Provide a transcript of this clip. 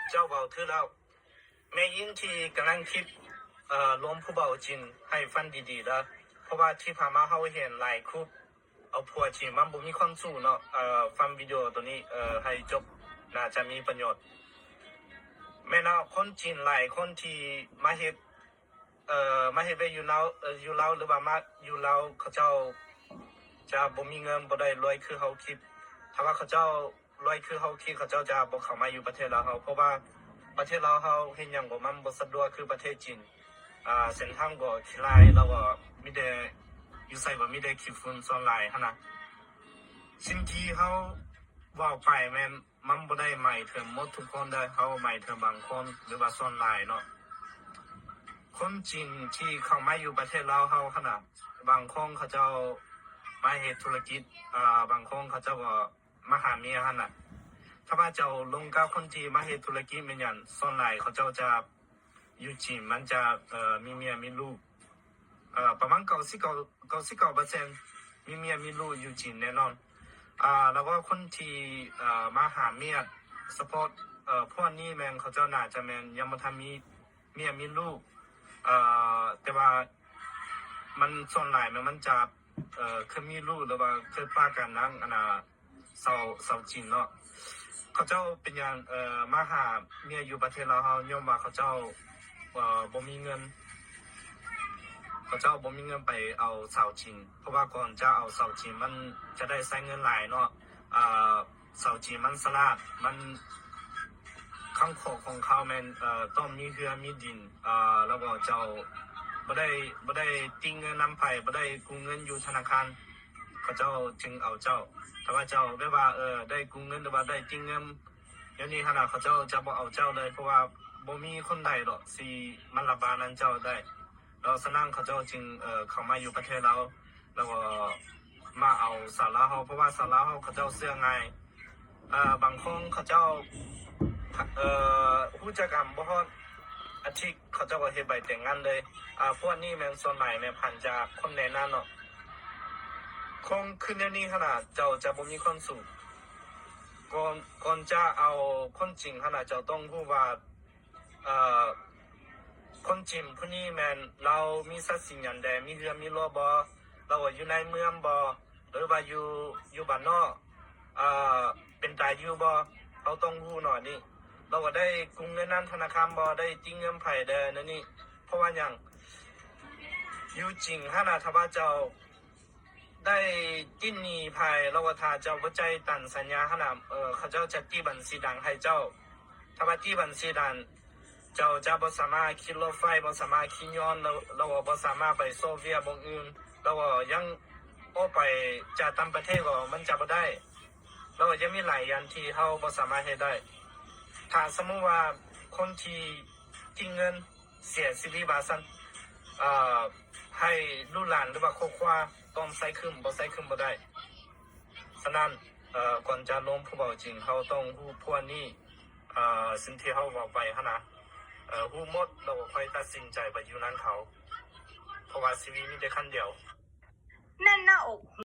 เจ้าเบาถือแล้วแม่ยิ่งที่กำลังคิดล้มผู้เบาจินให้ฟันดีๆแล้วเพราะว่าที่ผ่านมาเขาเห็นหลายคู่เอาผัวจีนมันบ่มีความสู้เนาะฟังวิดีโอตัวนี้ให้จบน่าจะมีประโยชน์แม่เนาะคนจีนหลายคนที่มาเฮ็ดมาเฮ็ดไปอยู่ลาวอยู่ลาวหรือว่ามาอยู่ลาวเขาเจ้าจะบ่มีเงินบ่ได้รวยคือเขาคิดถ้าว่าเขาเจ้ารวยคือเขาคิดเขาเจ้าจะบ่เข้ามาอยู่ประเทศลาวเฮาเพราะว่าประเทศลาวเฮาเฮ็ดหยังบ่มันบ่สะดวกคือประเทศจีนเส้นทางก็ขี้ลายแล้วก็มีแต่อยู่ใส่ว่ามีแต่ขี้ฝุ่นส่วนหลายหั่นน่ะสิ่งที่เฮาเว้าไปแม่นมันบ่ได้หมายถึงหมดทุกคนได้เฮาหมายถึงบางคนหรือว่าส่วนหลายเนาะคนจีนที่เข้ามาอยู่ประเทศลาวเฮาขนาดบางคนเขาเจ้ามาเฮ็ดธุรกิจบางคนเขาเจ้าก็มาหาเมียหั่นน่ะถ้าว่าเจ้าลงกับคนที่มาเฮ็ดธุรกิจแม่นหยังส่วนหลายเขาเจ้าจะอยู่จีนมันจะมีเมียมีลูกประมาณ99%มีเมียมีลูกอยู่จีนแน่นอนแล้วก็คนที่มาหาเมียสปอร์ตพวกนี้แม่นเขาเจ้าน่าจะแม่นยังบ่ทันมีเมียมีลูกแต่ว่ามันส่วนหลายมันจะเคยมีลูกหรือว่าเคยป้ากันนั่งสาวจีนเนาะเขาเจ้าเป็นอย่างมาหาเมียอยู่ประเทศเราเฮาย่อมว่าเขาเจ้าบ่มีเงินเขาเจ้าบ่มีเงินไปเอาสาวจีนเพราะว่าก่อนจะเอาสาวจีนมันจะได้ใช้เงินหลายเนาะสาวจีนมันสลาดมันคำขอของเขาแม่นต้องมีเรือมีดินแล้วก็เจ้าบ่ได้ติ้งเงินนำไผบ่ได้กู้เงินอยู่ธนาคารเขาเจ้าจึงเอาเจ้าแต่ว่าเจ้าแบบว่าได้กู้เงินหรือว่าได้ติ้งเงินเดี๋ยวนี้ขนาดเขาเจ้าจะบ่เอาเจ้าเลยเพราะว่าบ่มีคนใดหรอกสิมันรับบานั้นเจ้าได้แล้วฉะนั้นเขาเจ้าจึงเข้ามาอยู่ประเทศเราแล้วก็มาเอาสาวลาวเฮาเพราะว่าสาวลาวเฮาเขาเจ้าเชื่อง่ายบางคนเขาเจ้าผู้จัดการบ่ฮอดอาทิตย์เขาเจ้าก็เฮ็ดใบแต่งงานเลยพวกนี้แม่นส่วนใหญ่แม่นผ่านจากคนแนะนำเนาะคงขึ้นเดี๋ยวนี้ขนาดเจ้าจะบ่มีความสุขก่อนจะเอาคนจริงขนาดเจ้าต้องรู้ว่าคนจริงผู้นี้แม่นเรามีทรัพย์สินอย่างใดมีเรือมีรถบ่เราอยู่ในเมืองบ่หรือว่าอยู่บ้านนอกเป็นตายอยู่บ่เราต้องรู้หน่อยนี่เราก็ได้กู้เงินนั้นธนาคารบ่ได้จิ้งเงินไผได้นั่นนี่เพราะว่าหยังอยู่จริงถ้าถ้าว่าเจ้าได้จิ้นหนีไผเราก็ถ้าเจ้าบ่ใจตันสัญญาขนาดเขาเจ้าจะจี้บัญชีดังให้เจ้าถ้าว่าจี้บัญชีดังเจ้าจะบ่สามารถขี่รถไฟบ่สามารถขี่ย้อนเราก็บ่สามารถไปโซเวียตบ่อื่นเราก็ยังออกไปจากต่างประเทศก็มันจะบ่ได้เราก็ยังมีหลายอย่างที่เฮาบ่สามารถเฮ็ดได้ถ้าสมมุติว่าคนที่ทิ้งเงินเสียชีวิตว่าซั่นให้ลูกหลานหรือว่าครอบครัวต้องใส่คืนบ่ใส่คืนบ่ได้ฉะนั้นก่อนจะล้มผู้เบาจริงเขาต้องรู้พวกนี้สิ่งที่เขาบอกไปหั่นนะรู้หมดเราค่อยตัดสินใจไปอยู่นั้นเขาเพราะว่าชีวิตมีแต่ครั้งเดียวแน่นหน้าอก